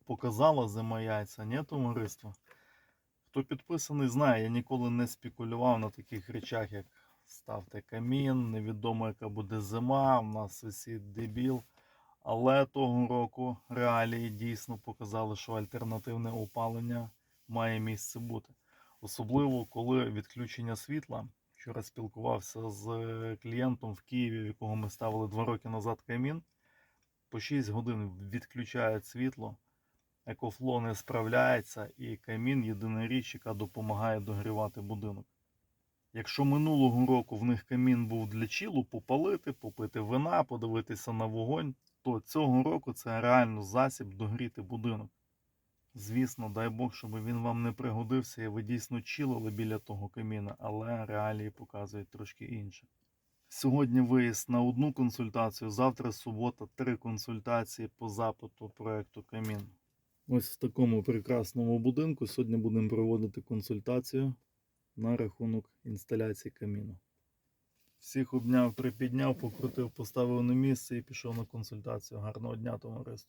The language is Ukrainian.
Показала зима яйця, ні, товариство? Хто підписаний, знає, я ніколи не спекулював на таких речах, як ставте камін, невідомо яка буде зима, в нас висить дебіл. Але того року реалії дійсно показали, що альтернативне опалення має місце бути. Особливо, коли відключення світла. Вчора спілкувався з клієнтом в Києві, в якого ми ставили 2 роки назад камін. По 6 годин відключають світло, екофло не справляється і камін єдина річ, яка допомагає догрівати будинок. Якщо минулого року в них камін був для чілу, попалити, попити вина, подивитися на вогонь, то цього року це реально засіб догріти будинок. Звісно, дай Бог, щоб він вам не пригодився і ви дійсно чилили біля того каміна, але реалії показують трошки інше. Сьогодні виїзд на 1 консультацію, завтра субота 3 консультації по запиту проєкту камін. Ось в такому прекрасному будинку сьогодні будемо проводити консультацію на рахунок інсталяції каміну. Всіх обняв, припідняв, покрутив, поставив на місце і пішов на консультацію. Гарного дня, товариство!